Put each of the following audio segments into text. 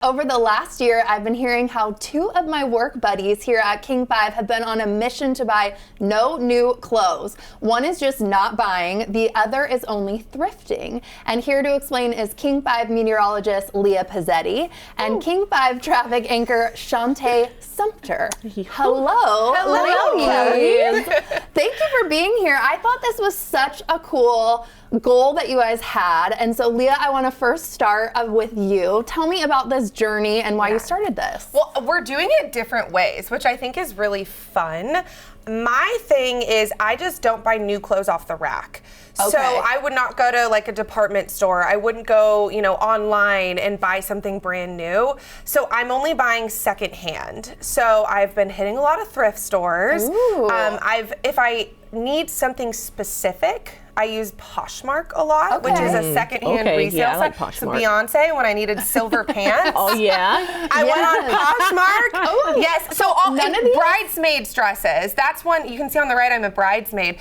Over the last year, I've been hearing how two of my work buddies here at King 5 have been on a mission to buy no new clothes. One is just not buying, the other is only thrifting. And here to explain is King 5 meteorologist Leah Pezzetti and King 5 traffic anchor Shante Sumpter. Hello. Hello. Thank you for being here. I thought this was such a cool goal that you guys had. And so Leah, I want to first start with you. Tell me about this journey and why you started this. Well, we're doing it different ways, which I think is really fun. My thing is I just don't buy new clothes off the rack. Okay. So I would not go to like a department store. I wouldn't go, online and buy something brand new. So I'm only buying secondhand. So I've been hitting a lot of thrift stores. If I need something specific, I use Poshmark a lot, which is a secondhand resale like site. So Poshmark. Beyonce, when I needed silver pants. Oh yeah. I went on Poshmark. Yes. So None of these? bridesmaids dresses. That's one you can see on the right. I'm a bridesmaid.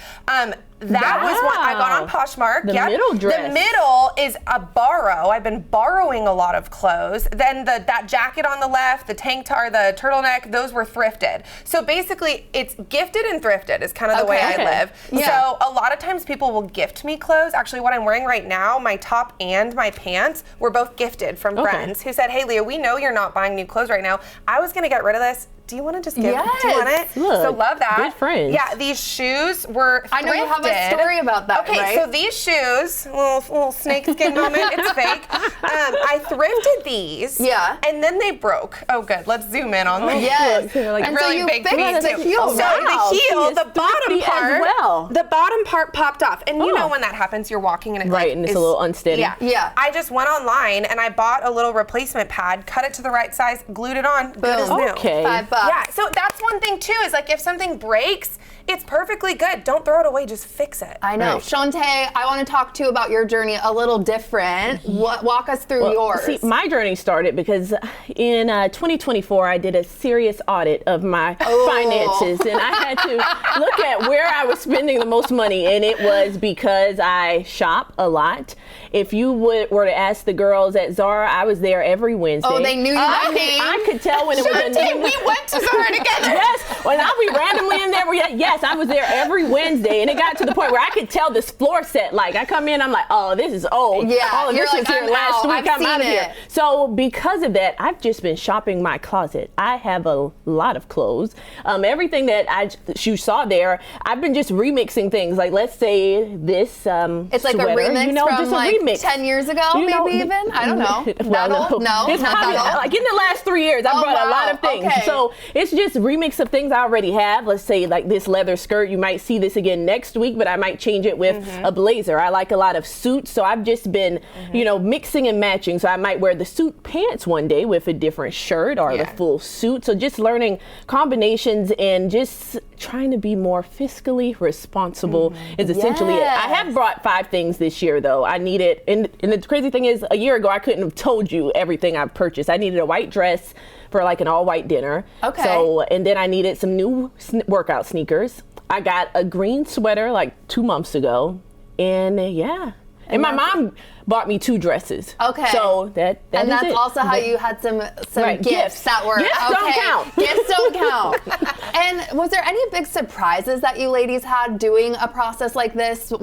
That was one I got on Poshmark. The middle dress. The middle is a borrow. I've been borrowing a lot of clothes. Then that jacket on the left, the tank top, the turtleneck, those were thrifted. So basically, it's gifted and thrifted is kind of the way I live. Yeah. So a lot of times people will gift me clothes. Actually, what I'm wearing right now, my top and my pants, were both gifted from friends who said, "Hey, Leah, we know you're not buying new clothes right now. I was gonna get rid of this. Do you want to just give it? Do you want it?" Look, so love that. good friends. Yeah, these shoes were thrifted. I know you have a story about that, Okay, right? so these shoes, little snakeskin moment, it's fake. I thrifted these. Yeah. And then they broke. Oh, good. Let's zoom in on them. Yes. Like and really so you big fixed feet the too. heel, So right? the heel, the bottom thrifty part, as well. the bottom part popped off. And you know when that happens, you're walking and it Right, and it's a little unsteady. Yeah. I just went online and I bought a little replacement pad, cut it to the right size, glued it on, good as new. Okay. $5. Yeah, so that's one thing too, is like if something breaks, it's perfectly good. Don't throw it away, just fix it. I know. Right. Shante, I want to talk to you about your journey a little different. Walk us through yours. See, my journey started because in 2024, I did a serious audit of my finances, and I had to look at where I was spending the most money, and it was because I shop a lot. If you were to ask the girls at Zara, I was there every Wednesday. Oh, they knew you by name. I could tell when it was a new. We went to Zara together. Yes, when I'll be randomly in there. Yes, I was there every Wednesday, and it got to the point where I could tell this floor set. Like I come in, I'm like, oh, this is old. Yeah, oh, you're this like, was here I'm last out. week. I've I'm out of seen here. it. So because of that, I've just been shopping my closet. I have a lot of clothes. Everything that you saw there, I've been just remixing things. Like let's say this it's like sweater, a remix from just a like remix. 10 years ago, maybe even? I don't know. Well, That old? No, it's not probably that old. like in the last 3 years, I brought a lot of things. Okay. So it's just remix of things I already have. Let's say like this leather skirt, you might see this again next week, but I might change it with a blazer. I like a lot of suits, so I've just been, mixing and matching. So I might wear the suit pants one day with a different shirt or the full suit. So just learning combinations and just trying to be more fiscally responsible is essentially it. I have brought 5 things this year though. I needed, and the crazy thing is a year ago I couldn't have told you everything I've purchased. I needed a white dress for like an all white dinner. Okay. So, and then I needed some new workout sneakers. I got a green sweater like 2 months ago, and and my mom bought me 2 dresses. Okay. So that and is that's it. also how you had some Right, gifts that were Gifts don't count. Gifts don't count. And was there any big surprises that you ladies had doing a process like this?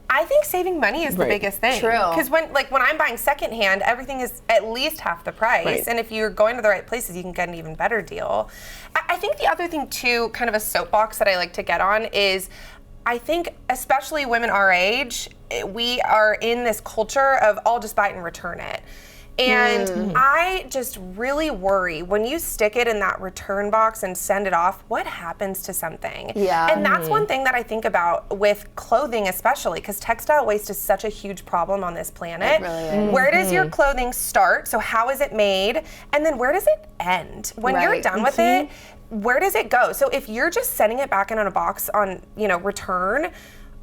I think saving money is the biggest thing. True. Because when I'm buying secondhand, everything is at least half the price. Right. And if you're going to the right places, you can get an even better deal. I think the other thing too, kind of a soapbox that I like to get on is, I think especially women our age, we are in this culture of I'll just buy it and return it. And I just really worry when you stick it in that return box and send it off, what happens to something? Yeah. And that's one thing that I think about with clothing especially, because textile waste is such a huge problem on this planet. It really is. Where does your clothing start? So how is it made? And then where does it end? When you're Right. done with it, where does it go? So if you're just sending it back in on a box on, return,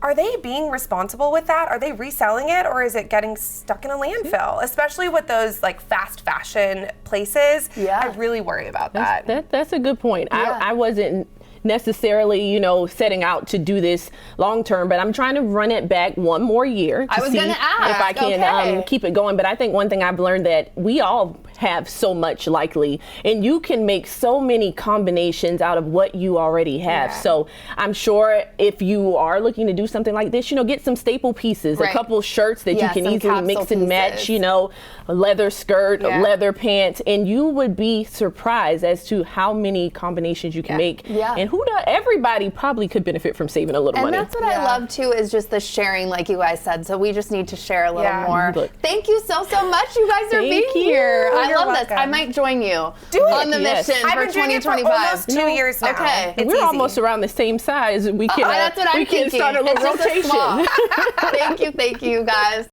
are they being responsible with that? Are they reselling it, or is it getting stuck in a landfill? Especially with those like fast fashion places. Yeah. I really worry about that. That's a good point. Yeah. I wasn't necessarily, setting out to do this long term, but I'm trying to run it back one more year to I was see gonna ask, if I can okay. keep it going. But I think one thing I've learned that we all have so much likely, and you can make so many combinations out of what you already have. So I'm sure if you are looking to do something like this, get some staple pieces, a couple shirts that you can easily mix and match, a leather skirt, leather pants, and you would be surprised as to how many combinations you can make. And everybody probably could benefit from saving a little money. And that's what I love too, is just the sharing, like you guys said. So we just need to share a little more. Thank you so much, you guys, for being here. I love this. I might join you on the mission for 2025. For almost 2 years now. Okay. We're almost around the same size. We can, that's what I'm thinking. Start a little it's rotation. Thank you, guys.